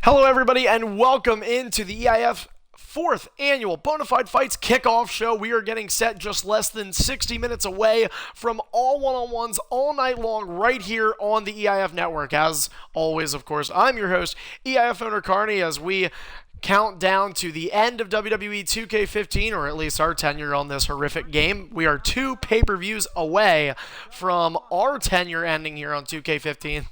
Hello, everybody, and welcome into the EIF 4th Annual Bonafide Fights Kickoff Show. We are getting set just less than 60 minutes away from all one-on-ones all night long right here on the EIF Network. As always, of course, I'm your host, EIF owner Carney, as we count down to the end of WWE 2K15, or at least our tenure on this horrific game. We are 2 pay-per-views away from our tenure ending here on 2K15.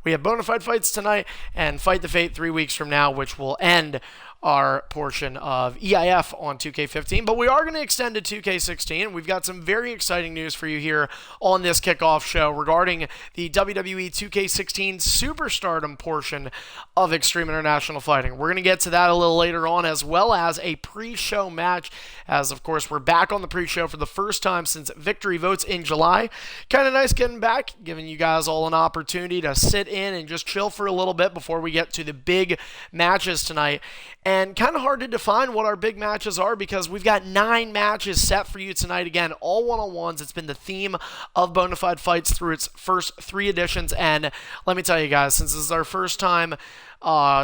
We have Bonafide Fights tonight and Fight the Fate 3 weeks from now, which will end our portion of EIF on 2K15, but we are going to extend to 2K16. We've got some very exciting news for you here on this kickoff show regarding the WWE 2K16 Superstardom portion of Extreme International Fighting. We're going to get to that a little later on, as well as a pre-show match, as of course we're back on the pre-show for the first time since victory votes in July. Kind of nice getting back, giving you guys all an opportunity to sit in and just chill for a little bit before we get to the big matches tonight. And kind of hard to define what our big matches are because we've got 9 matches set for you tonight. Again, all one-on-ones. It's been the theme of Bonafide Fights through its first 3 editions. And let me tell you guys, since this is our first time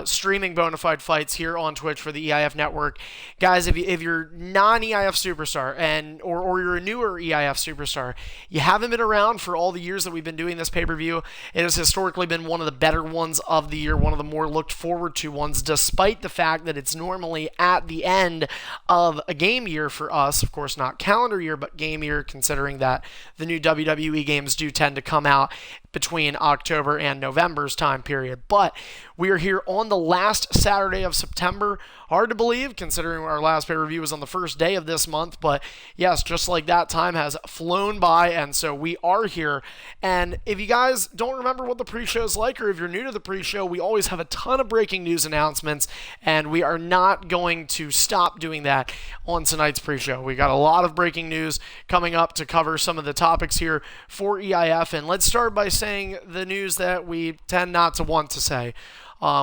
streaming Bonafide Fights here on Twitch for the EIF Network, guys, if you're non-EIF superstar or you're a newer EIF superstar, you haven't been around for all the years that we've been doing this pay-per-view. It has historically been one of the better ones of the year, one of the more looked forward to ones, despite the fact that it's normally at the end of a game year for us. Of course, not calendar year, but game year, considering that the new WWE games do tend to come out between October and November's time period. But we are here on the last Saturday of September. Hard to believe, considering our last pay-per-view was on the first day of this month. But yes, just like that, time has flown by, and so we are here. And if you guys don't remember what the pre-show is like, or if you're new to the pre-show, we always have a ton of breaking news announcements, and we are not going to stop doing that on tonight's pre-show. We got a lot of breaking news coming up to cover some of the topics here for EIF, and let's start by saying the news that we tend not to want to say.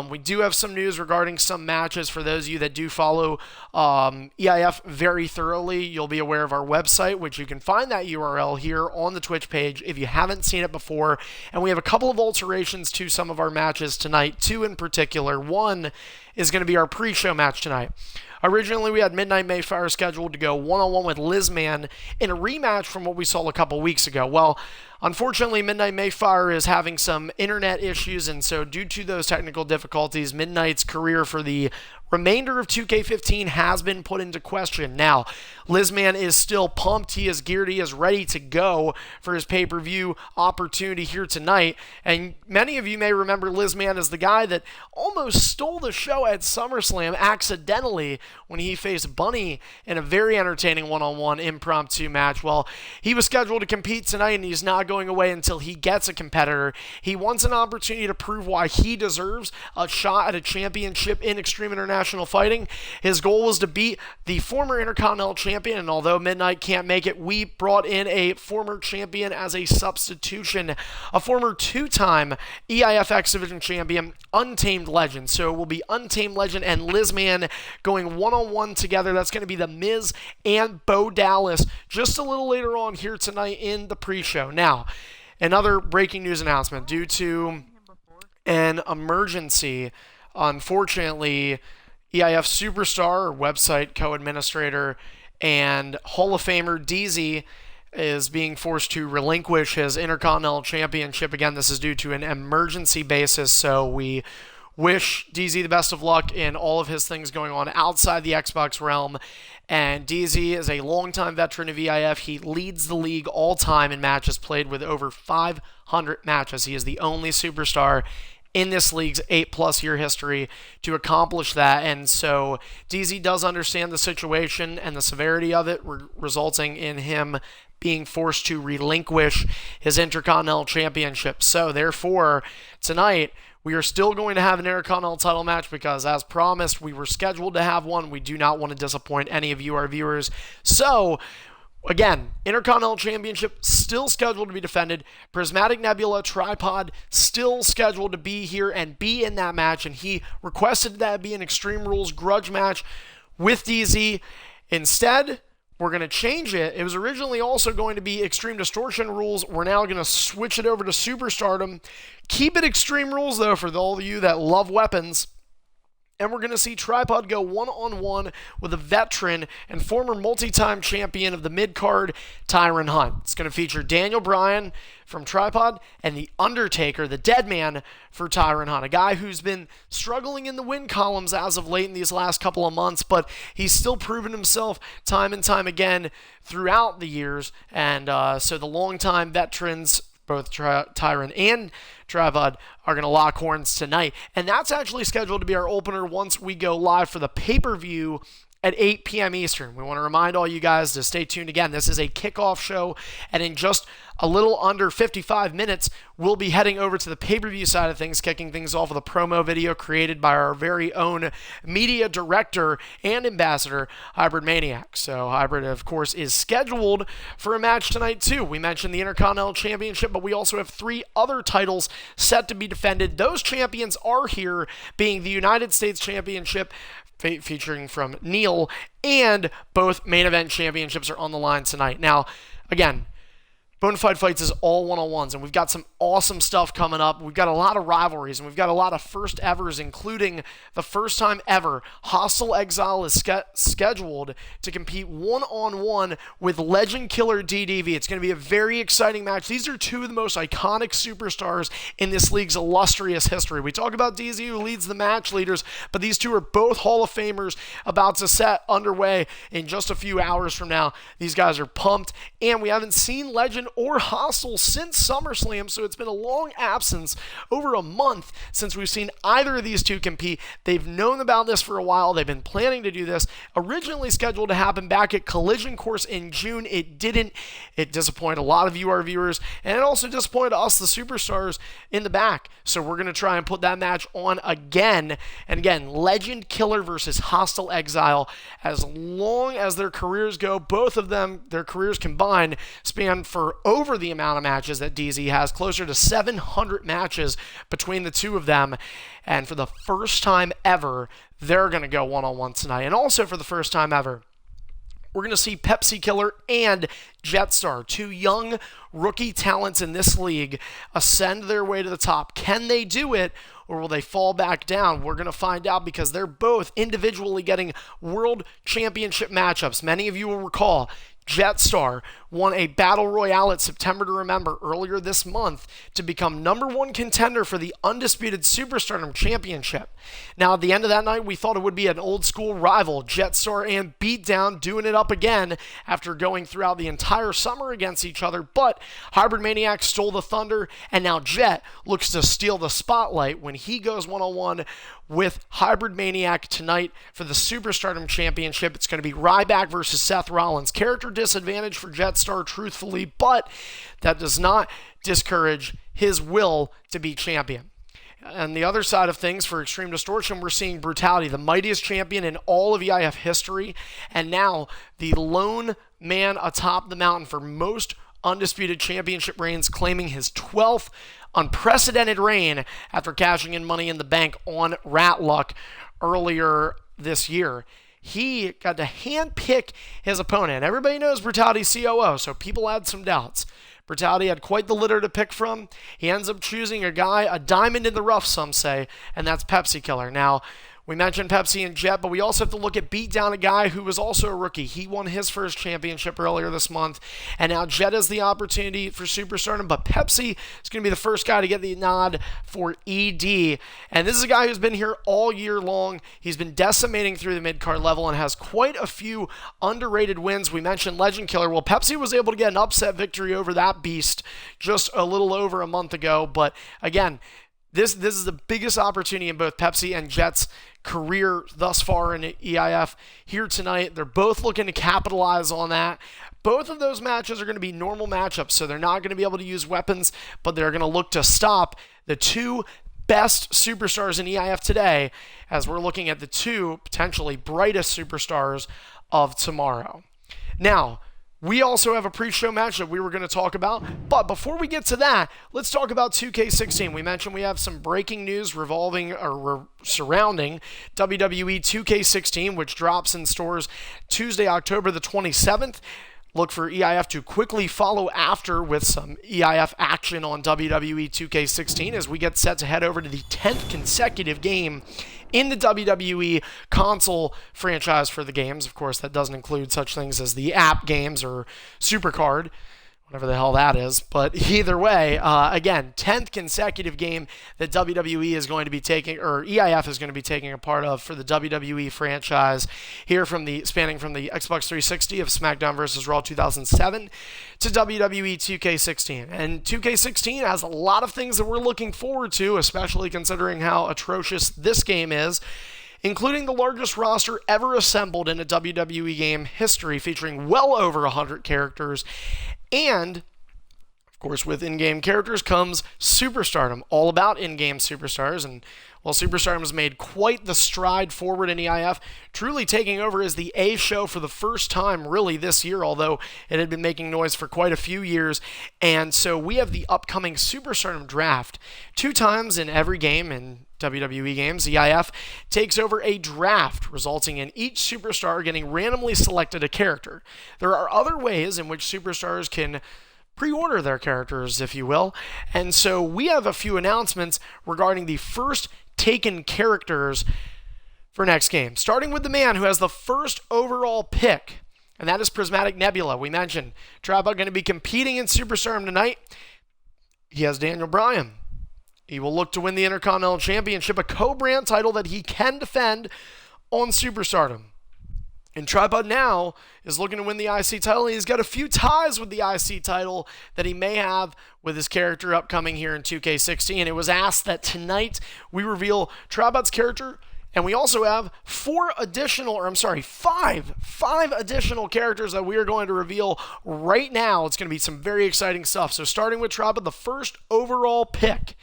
We do have some news regarding some matches. For those of you that do follow EIF very thoroughly, you'll be aware of our website, which you can find that URL here on the Twitch page if you haven't seen it before. And we have a couple of alterations to some of our matches tonight, 2 in particular. One is going to be our pre-show match tonight. Originally, we had Midnight Mayfire scheduled to go one-on-one with Lizman in a rematch from what we saw a couple weeks ago. Well, unfortunately, Midnight Mayfire is having some internet issues, and so due to those technical difficulties, Midnight's career for the remainder of 2K15 has been put into question. Now, Lizman is still pumped. He is geared. He is ready to go for his pay-per-view opportunity here tonight. And many of you may remember Lizman as the guy that almost stole the show at SummerSlam accidentally when he faced Bunny in a very entertaining one-on-one impromptu match. Well, he was scheduled to compete tonight, and he's not going away until he gets a competitor. He wants an opportunity to prove why he deserves a shot at a championship in Extreme International Fighting. His goal was to beat the former Intercontinental Champion, and although Midnight can't make it, we brought in a former champion as a substitution, a former 2-time EIF X Division champion, Untamed Legend. So it will be Untamed Legend and Lizman going one-on-one together. That's going to be The Miz and Bo Dallas just a little later on here tonight in the pre-show. Now, another breaking news announcement. Due to an emergency, unfortunately, EIF Superstar, or website co-administrator, and Hall of Famer DZ is being forced to relinquish his Intercontinental Championship. Again, this is due to an emergency basis, so we wish DZ the best of luck in all of his things going on outside the Xbox realm. And DZ is a longtime veteran of EIF. He leads the league all-time in matches played with over 500 matches. He is the only superstar in this league's 8+ year history to accomplish that. And so DZ does understand the situation and the severity of it, resulting in him being forced to relinquish his Intercontinental Championship. So therefore, tonight, we are still going to have an Intercontinental title match because, as promised, we were scheduled to have one. We do not want to disappoint any of you, our viewers. So, again, Intercontinental Championship still scheduled to be defended. Prismatic Nebula Tripod still scheduled to be here and be in that match. And he requested that be an Extreme Rules grudge match with DZ. Instead, we're going to change it. It was originally also going to be Extreme Distortion Rules. We're now going to switch it over to Superstardom. Keep it Extreme Rules, though, for all of you that love weapons. And we're going to see Tripod go one-on-one with a veteran and former multi-time champion of the mid-card, Tyron Hunt. It's going to feature Daniel Bryan from Tripod and The Undertaker, the dead man, for Tyron Hunt, a guy who's been struggling in the win columns as of late in these last couple of months, but he's still proven himself time and time again throughout the years. And so the longtime veterans, both Tyron and Tripod, are going to lock horns tonight. And that's actually scheduled to be our opener once we go live for the pay-per-view at 8 p.m. Eastern. We want to remind all you guys to stay tuned again. This is a kickoff show, and in just a little under 55 minutes, we'll be heading over to the pay-per-view side of things, kicking things off with a promo video created by our very own media director and ambassador, Hybrid Maniac. So Hybrid, of course, is scheduled for a match tonight, too. We mentioned the Intercontinental Championship, but we also have 3 other titles set to be defended. Those champions are here, being the United States Championship, featuring from Neil, and both main event championships are on the line tonight. Now, again, Bonafide Fights is all one-on-ones, and we've got some awesome stuff coming up. We've got a lot of rivalries, and we've got a lot of first evers, including the first time ever Hostile Exile is scheduled to compete one-on-one with Legend Killer DDV. It's going to be a very exciting match. These are 2 of the most iconic superstars in this league's illustrious history. We talk about DZ, who leads the match leaders, but these 2 are both Hall of Famers about to set underway in just a few hours from now. These guys are pumped, and we haven't seen Legend or Hostile since SummerSlam, so it's been a long absence, over a month, since we've seen either of these 2 compete. They've known about this for a while. They've been planning to do this. Originally scheduled to happen back at Collision Course in June. It didn't. It disappointed a lot of you, our viewers, and it also disappointed us, the superstars, in the back. So we're going to try and put that match on again. And again, Legend Killer versus Hostile Exile. As long as their careers go, both of them, their careers combined, span for over the amount of matches that DZ has, closer to 700 matches between the 2 of them. And for the first time ever, they're going to go one-on-one tonight. And also for the first time ever, we're going to see Pepsi Killer and Jetstar, 2 young rookie talents in this league, ascend their way to the top. Can they do it, or will they fall back down? We're going to find out, because they're both individually getting world championship matchups. Many of you will recall Jetstar won a Battle Royale at September to Remember earlier this month to become #1 contender for the Undisputed Superstardom Championship. Now, at the end of that night, we thought it would be an old school rival, Jetstar and Beatdown, doing it up again after going throughout the entire summer against each other, but Hybrid Maniac stole the thunder, and now Jet looks to steal the spotlight when he goes one-on-one with Hybrid Maniac tonight for the Superstardom Championship. It's going to be Ryback versus Seth Rollins. Character disadvantage for Jetstar, truthfully, but that does not discourage his will to be champion. On the other side of things, for Extreme Distortion, we're seeing Brutality, the mightiest champion in all of EIF history, and now the lone man atop the mountain for most undisputed championship reigns, claiming his 12th unprecedented reign after cashing in Money in the Bank on Rat Luck earlier this year. He got to handpick his opponent. Everybody knows Brutality's COO, so people had some doubts. Brutality had quite the litter to pick from. He ends up choosing a guy, a diamond in the rough, some say, and that's Pepsi Killer. Now, we mentioned Pepsi and Jet, but we also have to look at Beatdown, a guy who was also a rookie. He won his first championship earlier this month, and now Jet has the opportunity for Superstardom, but Pepsi is going to be the first guy to get the nod for ED. And this is a guy who's been here all year long. He's been decimating through the mid-card level and has quite a few underrated wins. We mentioned Legend Killer. Well, Pepsi was able to get an upset victory over that beast just a little over a month ago, but again, This is the biggest opportunity in both Pepsi and Jet's career thus far in EIF here tonight. They're both looking to capitalize on that. Both of those matches are going to be normal matchups, so they're not going to be able to use weapons, but they're going to look to stop the 2 best superstars in EIF today, as we're looking at the 2 potentially brightest superstars of tomorrow. Now, we also have a pre-show match that we were going to talk about, but before we get to that, let's talk about 2K16. We mentioned we have some breaking news surrounding WWE 2K16, which drops in stores Tuesday, October the 27th. Look for EIF to quickly follow after with some EIF action on WWE 2K16 as we get set to head over to the 10th consecutive game in the WWE console franchise for the games. Of course, that doesn't include such things as the app games or Supercard, whatever the hell that is. But either way, again, 10th consecutive game that WWE is going to be taking, or EIF is going to be taking a part of for the WWE franchise here spanning from the Xbox 360 of SmackDown vs. Raw 2007 to WWE 2K16. And 2K16 has a lot of things that we're looking forward to, especially considering how atrocious this game is, including the largest roster ever assembled in a WWE game history, featuring well over 100 characters. And, of course, with in-game characters comes superstardom, all about in-game superstars. And while superstardom has made quite the stride forward in EIF, truly taking over as the A show for the first time really this year, although it had been making noise for quite a few years. And so we have the upcoming superstardom draft. 2 times in every game in WWE games, EIF takes over a draft, resulting in each superstar getting randomly selected a character. There are other ways in which superstars can pre-order their characters, if you will, and so we have a few announcements regarding the first taken characters for next game, starting with the man who has the first overall pick, and that is Prismatic Nebula. We mentioned Trappa going to be competing in Superstardom tonight. He has Daniel Bryan. He will look to win the Intercontinental Championship, a co-brand title that he can defend on Superstardom. And Tripod now is looking to win the IC title. He's got a few ties with the IC title that he may have with his character upcoming here in 2K16. It was asked that tonight we reveal Tripod's character, and we also have 5 additional characters that we are going to reveal right now. It's going to be some very exciting stuff. So starting with Tripod, the first overall pick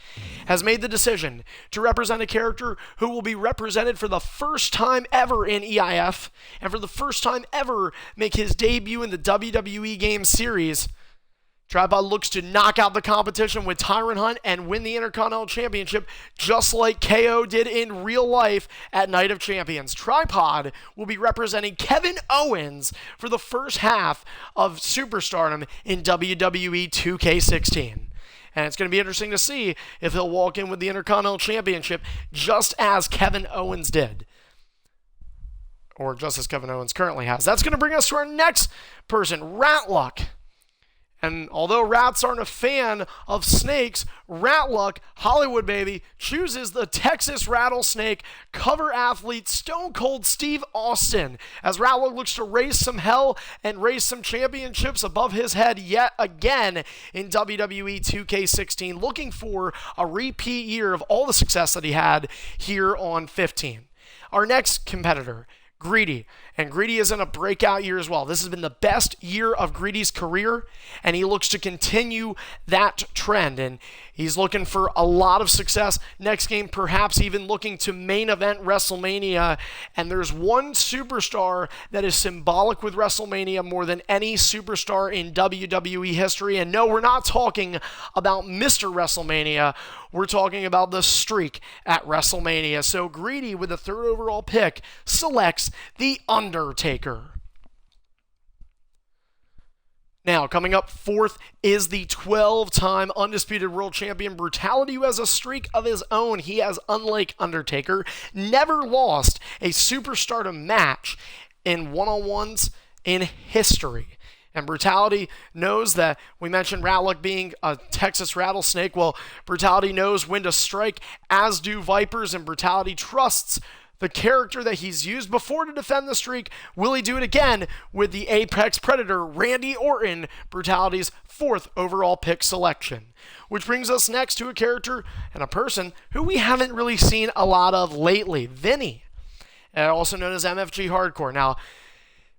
has made the decision to represent a character who will be represented for the first time ever in EIF, and for the first time ever make his debut in the WWE game series. Tripod looks to knock out the competition with Tyrant Hunt and win the Intercontinental Championship, just like KO did in real life at Night of Champions. Tripod will be representing Kevin Owens for the first half of Superstardom in WWE 2K16. And it's going to be interesting to see if he'll walk in with the Intercontinental Championship just as Kevin Owens did. Or just as Kevin Owens currently has. That's going to bring us to our next person, Ratluck. And although rats aren't a fan of snakes, Ratluck, Hollywood baby, chooses the Texas Rattlesnake cover athlete Stone Cold Steve Austin, as Ratluck looks to raise some hell and raise some championships above his head yet again in WWE 2K16, looking for a repeat year of all the success that he had here on 15. Our next competitor, Greedy. And Greedy is in a breakout year as well. This has been the best year of Greedy's career, and he looks to continue that trend. And he's looking for a lot of success next game, perhaps even looking to main event WrestleMania. And there's one superstar that is symbolic with WrestleMania more than any superstar in WWE history. And no, we're not talking about Mr. WrestleMania. We're talking about the streak at WrestleMania. So Greedy, with the 3rd overall pick, selects the Undertaker. Now, coming up 4th is the 12-time undisputed world champion Brutality, who has a streak of his own. He has, unlike Undertaker, never lost a Superstardom match in one-on-ones in history. And Brutality knows that, we mentioned Ratluck being a Texas rattlesnake. Well, Brutality knows when to strike, as do Vipers, and Brutality trusts the character that he's used before to defend the streak. Will he do it again with the Apex Predator, Randy Orton, Brutality's 4th overall pick selection? Which brings us next to a character and a person who we haven't really seen a lot of lately, Vinny, also known as MFG Hardcore. Now,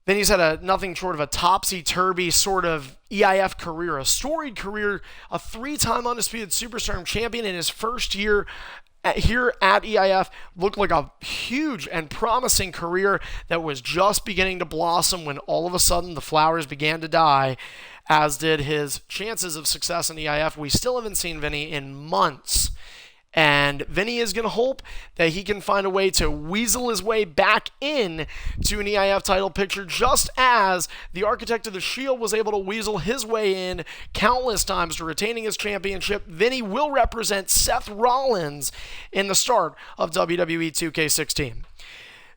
Vinny's had a nothing short of a topsy-turvy sort of EIF career, a storied career, a 3-time undisputed Superstardom champion in his first year here at EIF. Looked like a huge and promising career that was just beginning to blossom when all of a sudden the flowers began to die, as did his chances of success in EIF. We still haven't seen Vinny in months. And Vinny is going to hope that he can find a way to weasel his way back in to an EIF title picture, just as the Architect of the Shield was able to weasel his way in countless times to retaining his championship. Vinny will represent Seth Rollins in the start of WWE 2K16.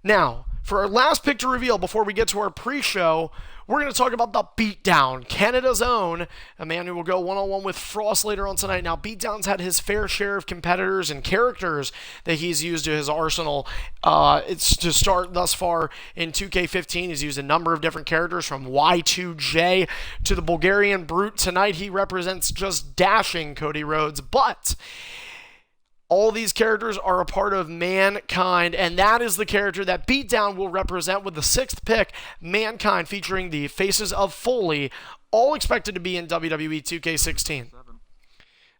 Now, for our last pick to reveal before we get to our pre-show, we're going to talk about the Beatdown, Canada's own, a man who will go one-on-one with Frost later on tonight. Now, Beatdown's had his fair share of competitors and characters that he's used to his arsenal. It's to start thus far in 2K15. He's used a number of different characters from Y2J to the Bulgarian Brute. Tonight, he represents just dashing Cody Rhodes, but all these characters are a part of Mankind, and that is the character that Beatdown will represent with the 6th pick, Mankind, featuring the Faces of Foley, all expected to be in WWE 2K16.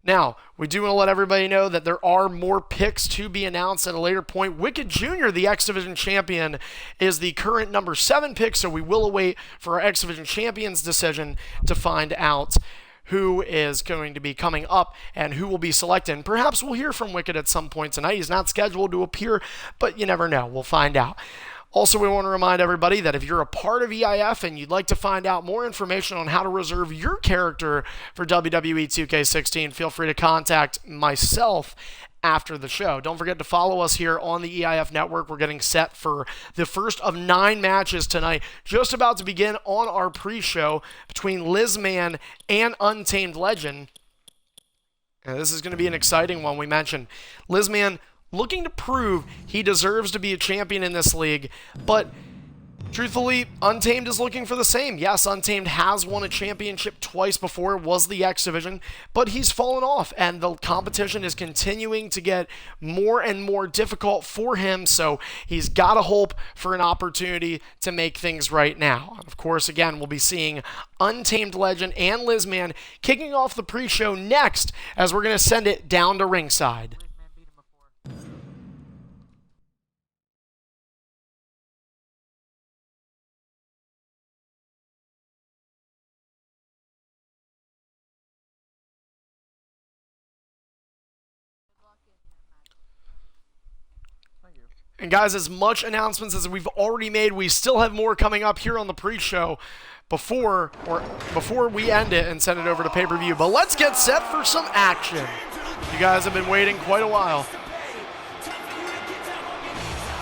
Now, we do want to let everybody know that there are more picks to be announced at a later point. Wicked Jr., the X Division champion, is the current number 7 pick, so we will await for our X Division champion's decision to find out who is going to be coming up and who will be selected. Perhaps we'll hear from Wicked at some point tonight. He's not scheduled to appear, but you never know. We'll find out. Also, we want to remind everybody that if you're a part of EIF and you'd like to find out more information on how to reserve your character for WWE 2K16, feel free to contact myself after the show. Don't forget to follow us here on the EIF network. We're getting set for the first of 9 matches tonight, just about to begin on our pre-show between Lizman and Untamed Legend. And this is going to be an exciting one. We mentioned Lizman looking to prove he deserves to be a champion in this league, but truthfully, Untamed is looking for the same. Yes, Untamed has won a championship twice before. It was the X Division, but he's fallen off, and the competition is continuing to get more and more difficult for him, so he's got to hope for an opportunity to make things right now. Of course, again, we'll be seeing Untamed Legend and Lizman kicking off the pre-show next, as we're going to send it down to ringside. And guys, as much announcements as we've already made, we still have more coming up here on the pre-show before we end it and send it over to pay-per-view. But let's get set for some action. You guys have been waiting quite a while.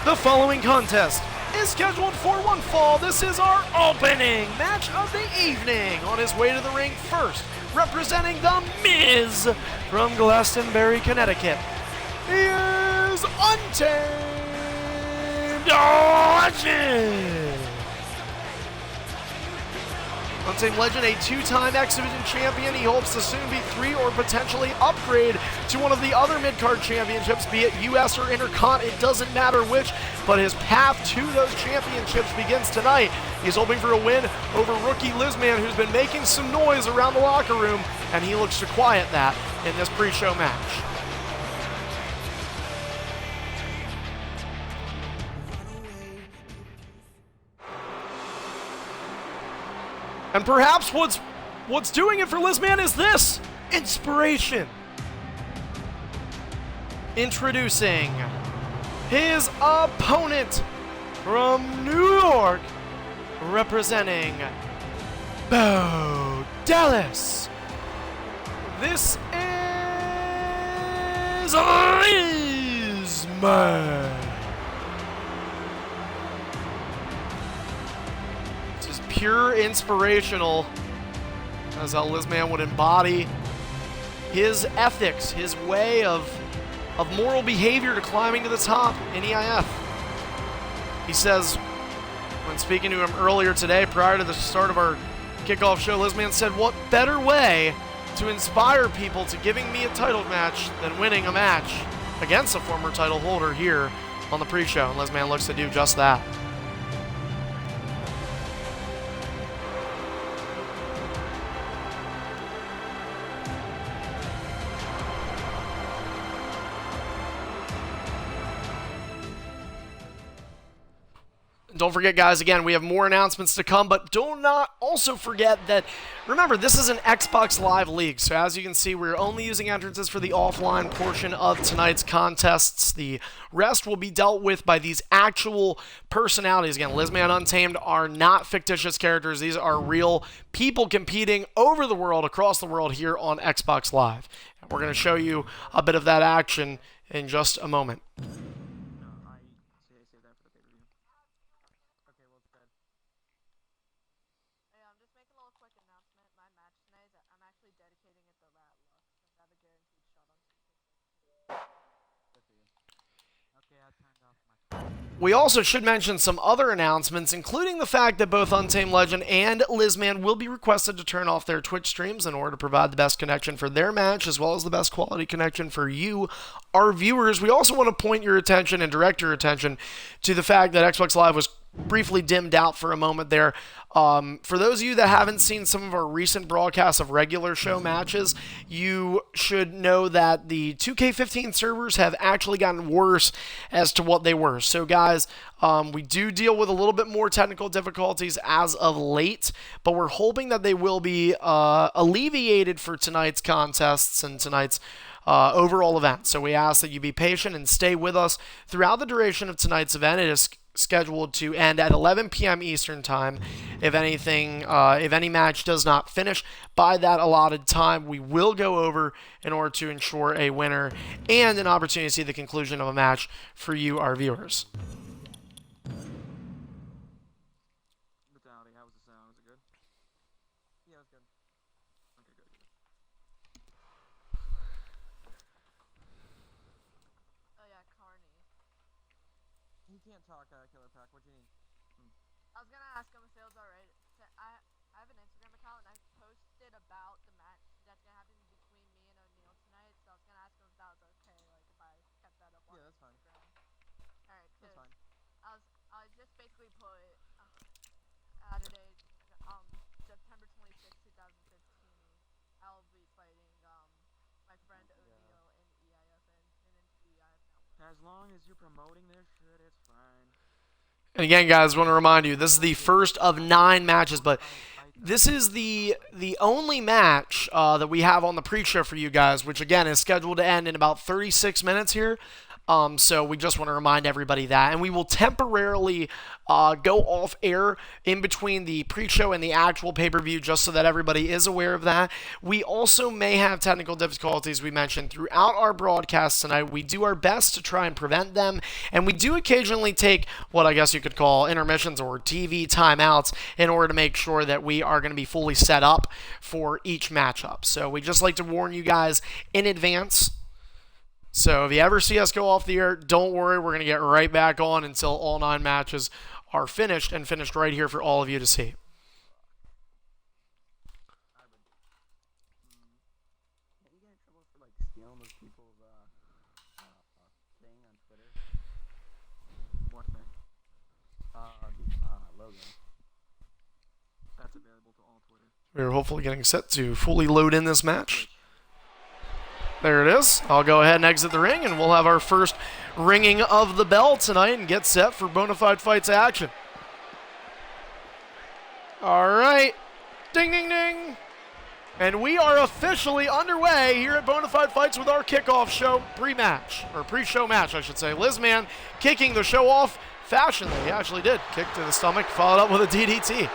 The following contest is scheduled for one fall. This is our opening match of the evening. On his way to the ring first, representing The Miz from Glastonbury, Connecticut, he is Untamed Legend. Untamed Legend, a 2-time X Division champion. He hopes to soon be 3 or potentially upgrade to one of the other mid-card championships, be it US or Intercont, it doesn't matter which, but his path to those championships begins tonight. He's hoping for a win over rookie Lizman, who's been making some noise around the locker room, and he looks to quiet that in this pre-show match. And perhaps what's doing it for Lizman is this: inspiration. Introducing his opponent from New York, representing Bo Dallas. This is Lizman. Pure inspirational, as how Lizman would embody his ethics, his way of moral behavior to climbing to the top in EIF. He says, when speaking to him earlier today, prior to the start of our kickoff show, Lizman said, "What better way to inspire people to giving me a title match than winning a match against a former title holder here on the pre-show?" And Lizman looks to do just that. Don't forget, guys, again, we have more announcements to come, but do not also forget that, remember, this is an Xbox Live League, so as you can see, we're only using entrances for the offline portion of tonight's contests. The rest will be dealt with by these actual personalities. Again, Lizman Untamed are not fictitious characters. These are real people competing over the world, across the world, here on Xbox Live. And we're going to show you a bit of that action in just a moment. We also should mention some other announcements, including the fact that both Untamed Legend and Lizman will be requested to turn off their Twitch streams in order to provide the best connection for their match, as well as the best quality connection for you, our viewers. We also want to point your attention and direct your attention to the fact that Xbox Live was briefly dimmed out for a moment there. For those of you that haven't seen some of our recent broadcasts of regular show matches, you should know that the 2K15 servers have actually gotten worse as to what they were. So guys, we do deal with a little bit more technical difficulties as of late, but we're hoping that they will be alleviated for tonight's contests and tonight's overall event. So we ask that you be patient and stay with us throughout the duration of tonight's event. It is scheduled to end at 11 p.m. Eastern Time. If any match does not finish by that allotted time, we will go over in order to ensure a winner and an opportunity to see the conclusion of a match for you, our viewers. How was the sound? Was it good? Yeah, it was good. Okay, good. Oh yeah, Carney. He can't talk, Killer Pack. What do you need? I was gonna ask him if it was alright. I have an Instagram account and I posted about the match that's gonna happen between me and O'Neal tonight. So I was gonna ask him if that was okay, like if I kept that up on Instagram. Alright, that's fine. I just basically put Saturday, September 26, 2015. I'll be fighting my friend O'Neal in EIF and into the EIF network. As long as you're promoting this shit, it's fine. And again, guys, I want to remind you, this is the first of 9 matches, but this is the only match that we have on the pre-show for you guys, which again is scheduled to end in about 36 minutes here. So we just want to remind everybody that. And we will temporarily go off air in between the pre-show and the actual pay-per-view just so that everybody is aware of that. We also may have technical difficulties we mentioned throughout our broadcast tonight. We do our best to try and prevent them. And we do occasionally take what I guess you could call intermissions or TV timeouts in order to make sure that we are going to be fully set up for each matchup. So we just like to warn you guys in advance. So if you ever see us go off the air, don't worry. We're going to get right back on until all 9 matches are finished and finished right here for all of you to see. Can't you get in trouble for, like, stealing those people's thing on Twitter? What thing? Logo. That's available to all Twitter. We're hopefully getting set to fully load in this match. There it is. I'll go ahead and exit the ring, and we'll have our first ringing of the bell tonight and get set for Bonafide Fights action. All right. Ding, ding, ding. And we are officially underway here at Bonafide Fights with our kickoff show pre-match, or pre-show match, I should say. Lizman kicking the show off fashionably. He actually did. Kick to the stomach, followed up with a DDT.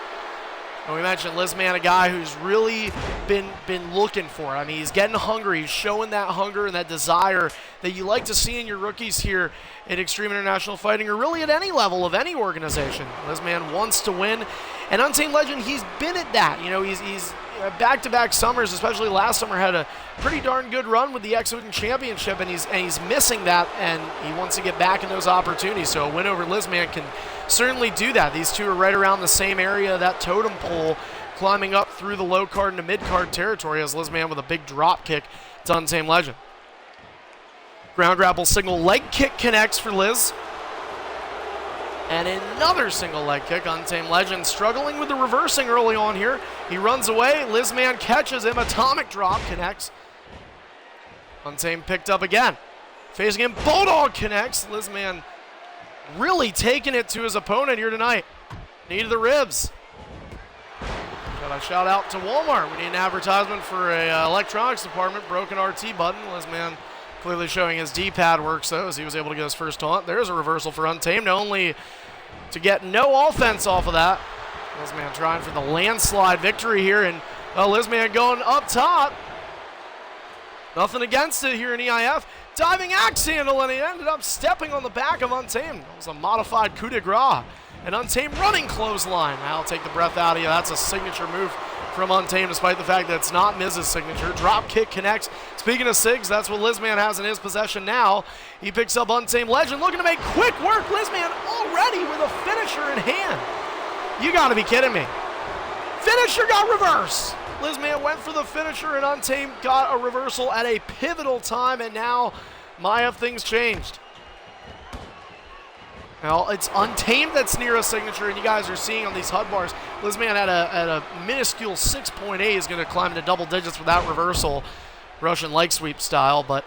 And we mentioned Lizman, a guy who's really been looking for it. I mean, he's getting hungry. He's showing that hunger and that desire that you like to see in your rookies here at Extreme International Fighting, or really at any level of any organization. Lizman wants to win. And Untamed Legend, he's been at that. You know, he's back-to-back summers, especially last summer, had a pretty darn good run with the X-Wooden Championship, and he's missing that, and he wants to get back in those opportunities. So a win over Lizman can certainly do that. These two are right around the same area, that totem pole, climbing up through the low card into mid card territory as Lizman with a big drop kick to Untamed Legend. Ground grapple single leg kick connects for Liz. And another single leg kick. Untamed Legend struggling with the reversing early on here. He runs away. Lizman catches him. Atomic drop connects. Untamed picked up again. Facing him. Bulldog connects. Lizman really taking it to his opponent here tonight. Knee to the ribs. Got a shout out to Walmart. We need an advertisement for a electronics department. Broken RT button. Lizman clearly showing his D-pad works though, as he was able to get his first taunt. There's a reversal for Untamed, only to get no offense off of that. Lizman trying for the landslide victory here, and Lizman going up top. Nothing against it here in EIF. Diving axe handle, and he ended up stepping on the back of Untamed. It was a modified coup de grace. An Untamed running clothesline. That'll take the breath out of you. That's a signature move from Untamed, despite the fact that it's not Miz's signature. Drop kick connects. Speaking of SIGs, that's what Lizman has in his possession now. He picks up Untamed Legend, looking to make quick work. Lizman already with a finisher in hand. You gotta be kidding me. Finisher got reversed. Lizman went for the finisher, and Untamed got a reversal at a pivotal time, and now Maya, things changed. Now, it's Untamed that's near a signature, and you guys are seeing on these HUD bars, Lizman at a minuscule 6.8 is going to climb to double digits with that reversal, Russian leg sweep style, but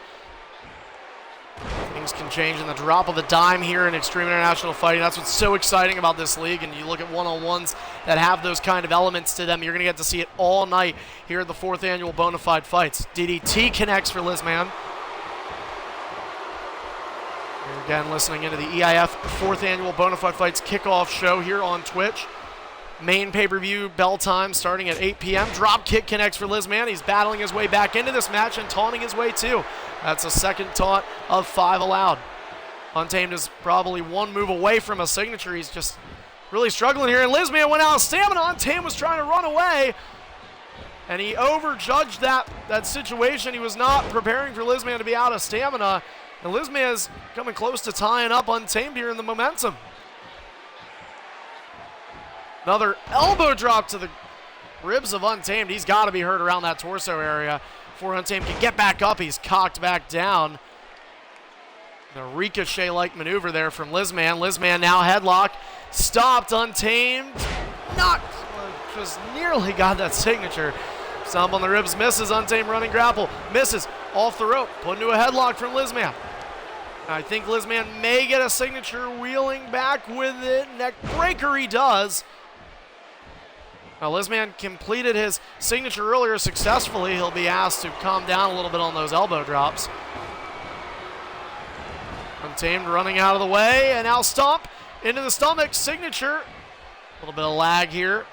things can change in the drop of a dime here in Extreme International Fighting. That's what's so exciting about this league, and you look at one-on-ones that have those kind of elements to them, you're going to get to see it all night here at the 4th Annual Bonafide Fights. DDT connects for Lizman. You're again listening into the EIF 4th Annual Bonafide Fights kickoff show here on Twitch. Main pay-per-view bell time starting at 8 p.m. Drop kick connects for Lizman. He's battling his way back into this match and taunting his way too. That's a second taunt of 5 allowed. Untamed is probably one move away from a signature. He's just really struggling here. And Lizman went out of stamina. Untamed was trying to run away, and he overjudged that situation. He was not preparing for Lizman to be out of stamina. And Lizman is coming close to tying up Untamed here in the momentum. Another elbow drop to the ribs of Untamed. He's got to be hurt around that torso area before Untamed can get back up. He's cocked back down. The ricochet-like maneuver there from Lizman. Lizman now headlock. Stopped. Untamed. Not just nearly got that signature. Stomp on the ribs. Misses. Untamed running grapple. Misses. Off the rope. Put into a headlock from Lizman. I think Lizman may get a signature, wheeling back with it. Neck breaker he does. Now Lizman completed his signature earlier successfully. He'll be asked to calm down a little bit on those elbow drops. Untamed running out of the way, and now stomp into the stomach. Signature. A little bit of lag here.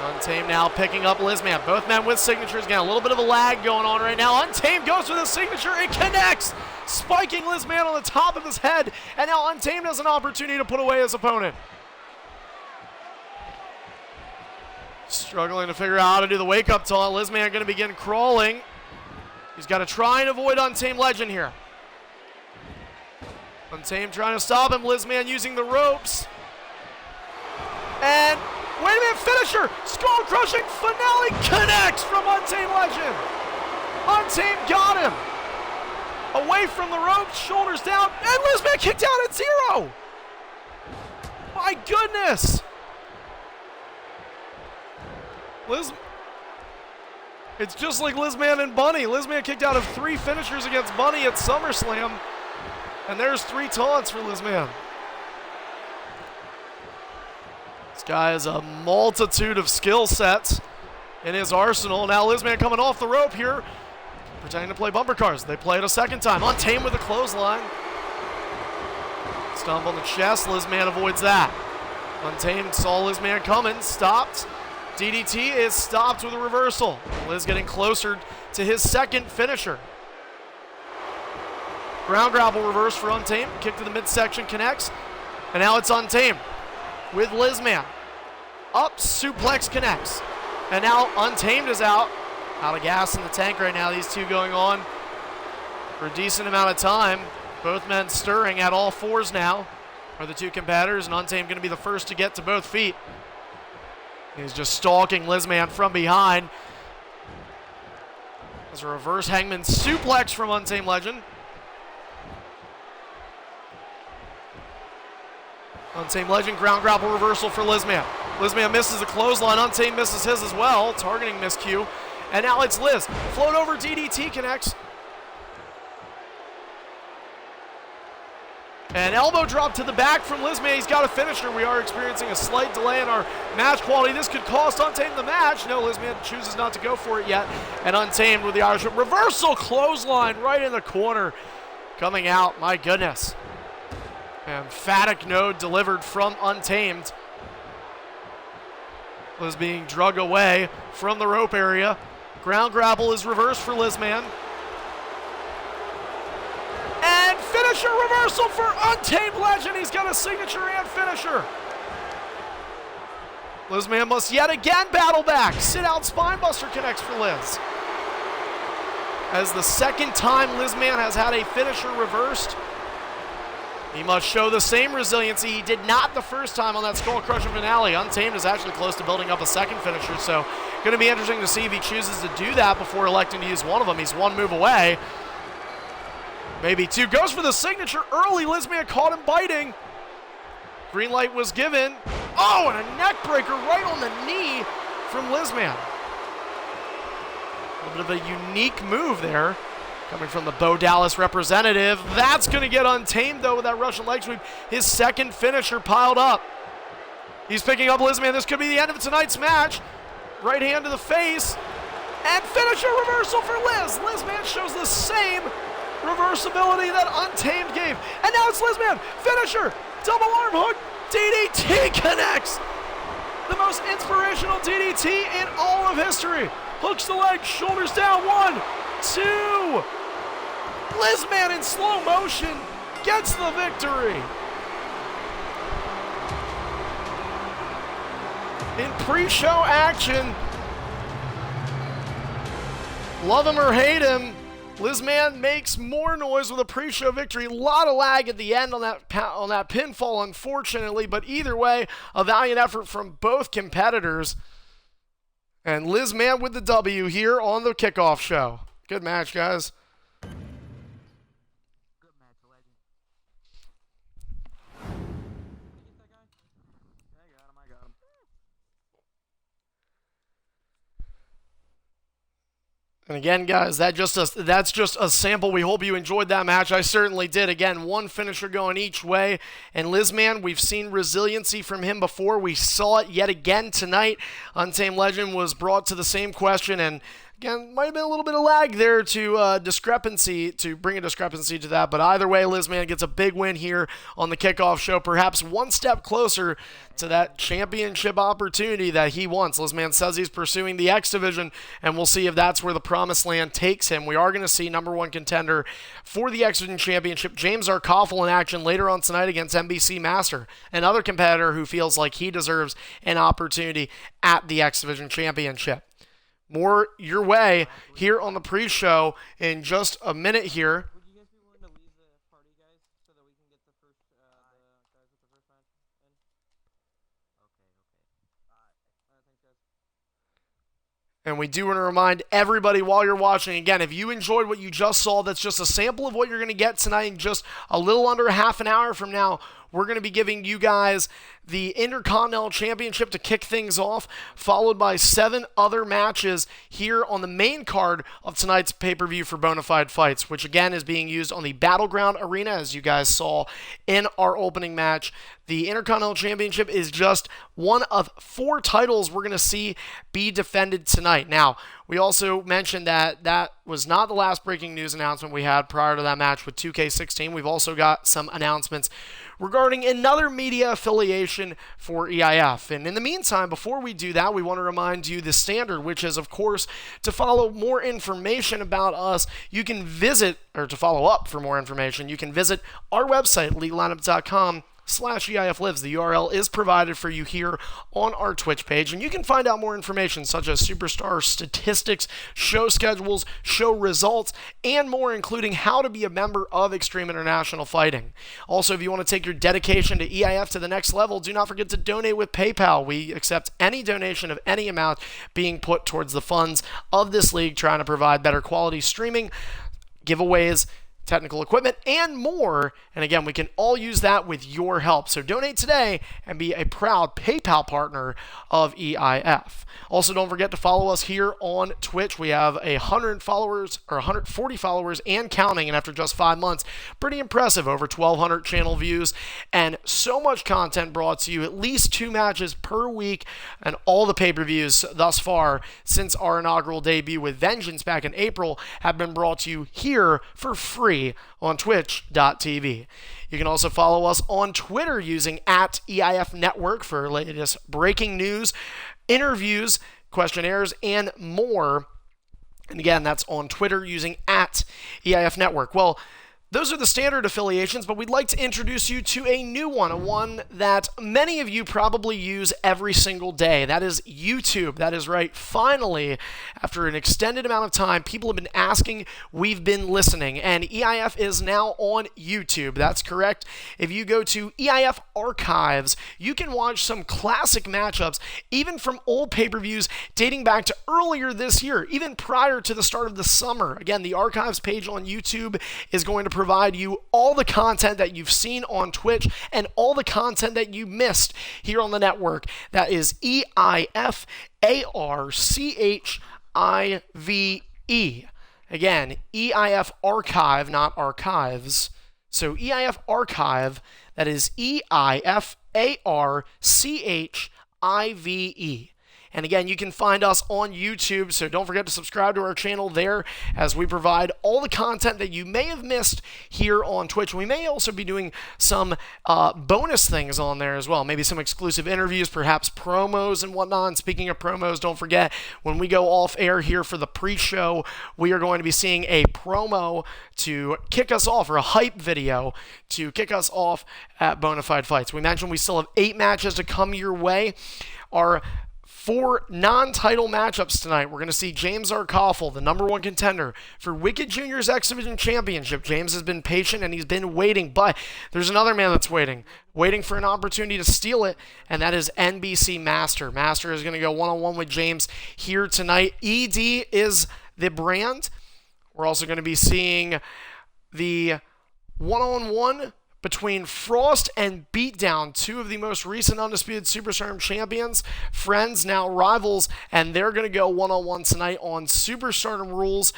Untamed now picking up Lizman. Both men with signatures. Again, a little bit of a lag going on right now. Untamed goes for the signature. It connects, spiking Lizman on the top of his head. And now Untamed has an opportunity to put away his opponent. Struggling to figure out how to do the wake-up taunt. Lizman going to begin crawling. He's got to try and avoid Untamed Legend here. Untamed trying to stop him. Lizman using the ropes. And wait a minute, finisher! Skull-crushing finale connects from Untamed Legend! Untamed got him! Away from the ropes, shoulders down, and Lizman kicked out at 0! My goodness! It's just like Lizman and Bunny. Lizman kicked out of 3 finishers against Bunny at SummerSlam, and there's 3 taunts for Lizman. This guy has a multitude of skill sets in his arsenal. Now Lizman coming off the rope here, pretending to play bumper cars. They play it a second time. Untamed with a clothesline. Stomp on the chest. Lizman avoids that. Untamed saw Lizman coming, stopped. DDT is stopped with a reversal. Liz getting closer to his second finisher. Ground grapple reverse for Untamed. Kick to the midsection connects. And now it's Untamed with Lizman. Up, suplex connects. And now Untamed is out. Out of gas in the tank right now. These two going on for a decent amount of time. Both men stirring at all 4s now are the 2 competitors, and Untamed going to be the first to get to both feet. He's just stalking Lizman from behind. There's a reverse hangman suplex from Untamed Legend. Untamed Legend ground grapple reversal for Lizman. Lizman misses the clothesline. Untamed misses his as well. Targeting miscue. And now it's Liz. Float over DDT connects. An elbow drop to the back from Lizman. He's got a finisher. We are experiencing a slight delay in our match quality. This could cost Untamed the match. No, Lizman chooses not to go for it yet. And Untamed with the Irish whip. Reversal clothesline right in the corner. Coming out, my goodness. Emphatic node delivered from Untamed. Was being drug away from the rope area. Ground grapple is reversed for Lizman. And finisher reversal for Untamed Legend. He's got a signature and finisher. Lizman must yet again battle back. Sit out spinebuster connects for Liz. As the second time Lizman has had a finisher reversed, he must show the same resiliency he did not the first time on that skull crusher finale. Untamed is actually close to building up a second finisher, so going to be interesting to see if he chooses to do that before electing to use one of them. He's one move away. Maybe two. Goes for the signature early. Lizman caught him biting. Green light was given. Oh, and a neck breaker right on the knee from Lizman. A little bit of a unique move there coming from the Bo Dallas representative. That's going to get Untamed, though, with that Russian leg sweep. His second finisher piled up. He's picking up Lizman. This could be the end of tonight's match. Right hand to the face. And finisher reversal for Liz. Lizman shows the same reversibility that Untamed gave. And now it's Lizman. Finisher. Double arm hook. DDT connects. The most inspirational DDT in all of history. Hooks the leg. Shoulders down. 1, 2. Lizman in slow motion gets the victory. In pre-show action, love him or hate him, Lizman makes more noise with a pre-show victory. A lot of lag at the end on that pinfall, unfortunately, but either way, a valiant effort from both competitors. And Lizman with the W here on the kickoff show. Good match, guys. Good match, Legend. Did you get that guy? Yeah, I got him. And again, guys, that's just a sample. We hope you enjoyed that match. I certainly did. Again, one finisher going each way. And Lizman, we've seen resiliency from him before. We saw it yet again tonight. Untamed Legend was brought to the same question, and again, might have been a little bit of lag there to bring a discrepancy to that. But either way, Lizman gets a big win here on the kickoff show, perhaps one step closer to that championship opportunity that he wants. Lizman says he's pursuing the X Division, and we'll see if that's where the promised land takes him. We are going to see number one contender for the X Division Championship, James Arkoffel, in action later on tonight against NBC Master, another competitor who feels like he deserves an opportunity at the X Division Championship. More your way here on the pre-show in just a minute here. Would you guys be willing to leave the party, guys, so that we can get the first, the guys with the first match in? Okay. Thanks, guys. And we do want to remind everybody while you're watching, again, if you enjoyed what you just saw, that's just a sample of what you're going to get tonight. In just a little under half an hour from now, we're going to be giving you guys the Intercontinental Championship to kick things off, followed by 7 other matches here on the main card of tonight's pay-per-view for Bonafide Fights, which again is being used on the Battleground Arena, as you guys saw in our opening match. The Intercontinental Championship is just one of 4 titles we're going to see be defended tonight. Now, we also mentioned that that was not the last breaking news announcement we had prior to that match with 2K16. We've also got some announcements regarding another media affiliation for EIF. And in the meantime, before we do that, we want to remind you the standard, which is, of course, to follow more information about us, you can visit, or to follow up for more information, you can visit our website, leaguelineup.com/EIF Lives. The URL is provided for you here on our Twitch page, and you can find out more information such as superstar statistics, show schedules, show results, and more, including how to be a member of Extreme International Fighting. Also, if you want to take your dedication to EIF to the next level, do not forget to donate with PayPal. We accept any donation of any amount being put towards the funds of this league, trying to provide better quality streaming, giveaways, technical equipment, and more. And again, we can all use that with your help. So donate today and be a proud PayPal partner of EIF. Also, don't forget to follow us here on Twitch. We have 100 followers, or 140 followers and counting, and after just 5 months, pretty impressive. Over 1,200 channel views and so much content brought to you, at least 2 matches per week, and all the pay-per-views thus far since our inaugural debut with Vengeance back in April have been brought to you here for free on twitch.tv. You can also follow us on Twitter using @EIF Network for latest breaking news, interviews, questionnaires, and more. And again, that's on Twitter using @EIF Network. Well, those are the standard affiliations, but we'd like to introduce you to a new one that many of you probably use every single day. That is YouTube. That is right. Finally, after an extended amount of time, people have been asking, we've been listening, and EIF is now on YouTube. That's correct. If you go to EIF Archives, you can watch some classic matchups, even from old pay-per-views dating back to earlier this year, even prior to the start of the summer. Again, the Archives page on YouTube is going to provide you all the content that you've seen on Twitch and all the content that you missed here on the network. That is EIF ARCHIVE. Again, EIF Archive, not Archives. So EIF Archive, that is EIF ARCHIVE. And again, you can find us on YouTube, so don't forget to subscribe to our channel there as we provide all the content that you may have missed here on Twitch. We may also be doing some bonus things on there as well, maybe some exclusive interviews, perhaps promos and whatnot. And speaking of promos, don't forget, when we go off air here for the pre-show, we are going to be seeing a promo to kick us off, or a hype video to kick us off at Bonafide Fights. We mentioned we still have 8 matches to come your way. Our 4 non-title matchups tonight. We're going to see James Arkoffel, the #1 contender for Wicked Juniors X Division Championship. James has been patient and he's been waiting, but there's another man that's waiting for an opportunity to steal it, and that is NBC Master. Master is going to go one-on-one with James here tonight. ED is the brand. We're also going to be seeing the one-on-one between Frost and Beatdown, 2 of the most recent undisputed Superstardom champions, friends, now rivals, and they're going to go one-on-one tonight on Superstardom rules.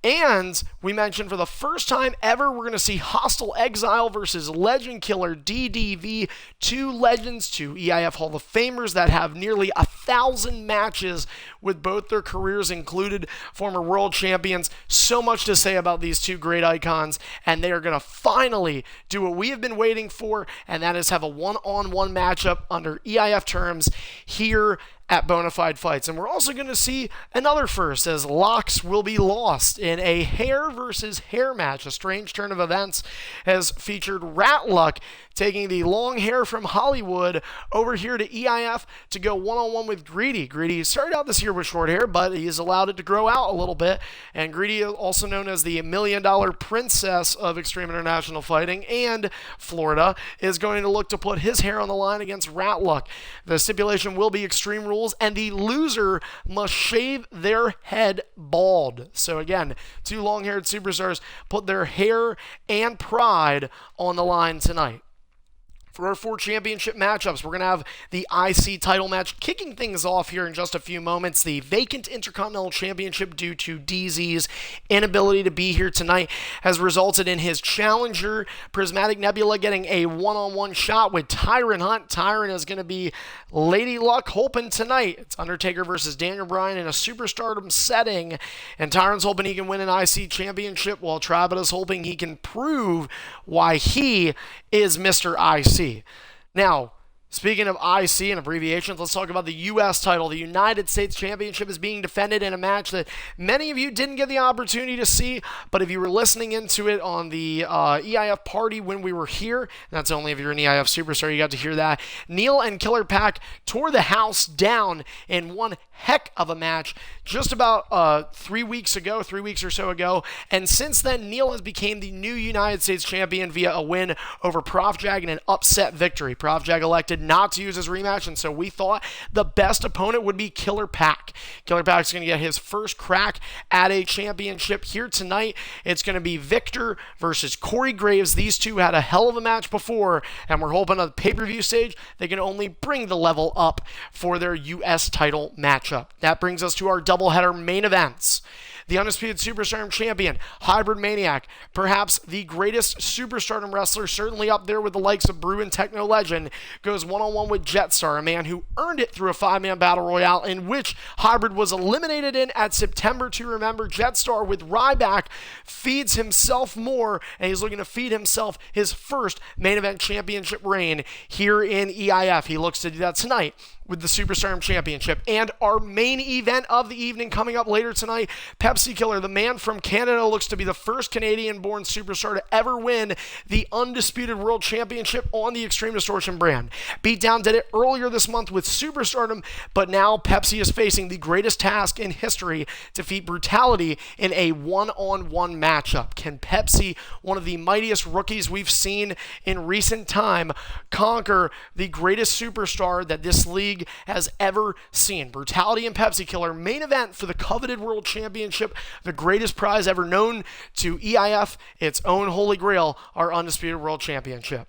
And we mentioned for the first time ever, we're going to see Hostile Exile versus Legend Killer DDV, 2 legends, 2 EIF Hall of Famers that have nearly 1,000 matches with both their careers included, former world champions. So much to say about these 2 great icons, and they are going to finally do what we have been waiting for, and that is have a one-on-one matchup under EIF terms here at Bonafide Fights. And we're also going to see another first, as locks will be lost in a hair versus hair match. A strange turn of events has featured Ratluck taking the long hair from Hollywood over here to EIF to go one-on-one with Greedy. Greedy started out this year with short hair, but he's allowed it to grow out a little bit. And Greedy, also known as the $1 Million Princess of Extreme International Fighting and Florida, is going to look to put his hair on the line against Ratluck. The stipulation will be Extreme Rules, and the loser must shave their head bald. So again, 2 long-haired superstars put their hair and pride on the line tonight. For our 4 championship matchups, we're going to have the IC title match kicking things off here in just a few moments. The vacant Intercontinental Championship, due to DZ's inability to be here tonight, has resulted in his challenger, Prismatic Nebula, getting a one-on-one shot with Tyron Hunt. Tyron is going to be Lady Luck hoping tonight. It's Undertaker versus Daniel Bryan in a Superstardom setting, and Tyron's hoping he can win an IC championship, while Trabata's hoping he can prove why he is Mr. IC. Now, speaking of IC and abbreviations, let's talk about the U.S. title. The United States Championship is being defended in a match that many of you didn't get the opportunity to see, but if you were listening into it on the EIF party when we were here, and that's only if you're an EIF superstar, you got to hear that. Neil and Killer Pack tore the house down in one heck of a match just about 3 weeks or so ago, and since then Neil has become the new United States champion via a win over Prof Jag in an upset victory. Prof Jag elected not to use his rematch, and so we thought the best opponent would be Killer Pac. Killer Pac's going to get his first crack at a championship here tonight. It's going to be Victor versus Corey Graves. These two had a hell of a match before, and we're hoping on the pay-per-view stage they can only bring the level up for their U.S. title matchup. That brings us to our doubleheader main events. The Undisputed Superstardom Champion, Hybrid Maniac, perhaps the greatest Superstardom wrestler, certainly up there with the likes of Bruin Techno Legend, goes one-on-one with Jetstar, a man who earned it through a 5-man battle royale in which Hybrid was eliminated in at September to Remember. Jetstar with Ryback feeds himself more, and he's looking to feed himself his first main event championship reign here in EIF. He looks to do that tonight with the Superstardom Championship. And our main event of the evening coming up later tonight, Pepsi Killer, the man from Canada, looks to be the first Canadian-born superstar to ever win the Undisputed World Championship on the Extreme Distortion brand. Beatdown did it earlier this month with Superstardom, but now Pepsi is facing the greatest task in history, defeat Brutality in a one-on-one matchup. Can Pepsi, one of the mightiest rookies we've seen in recent time, conquer the greatest superstar that this league has ever seen? Brutality and Pepsi Killer, main event for the coveted World Championship, the greatest prize ever known to EIF, its own holy grail, our Undisputed World Championship.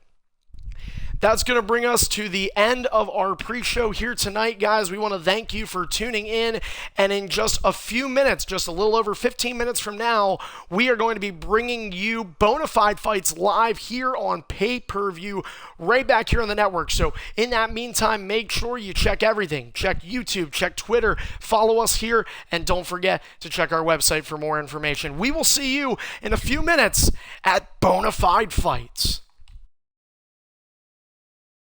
That's going to bring us to the end of our pre-show here tonight, guys. We want to thank you for tuning in, and in just a few minutes, just a little over 15 minutes from now, we are going to be bringing you Bonafide fights live here on pay-per-view right back here on the network. So in that meantime, make sure you check everything. Check YouTube, check Twitter, follow us here, and don't forget to check our website for more information. We will see you in a few minutes at Bonafide Fights.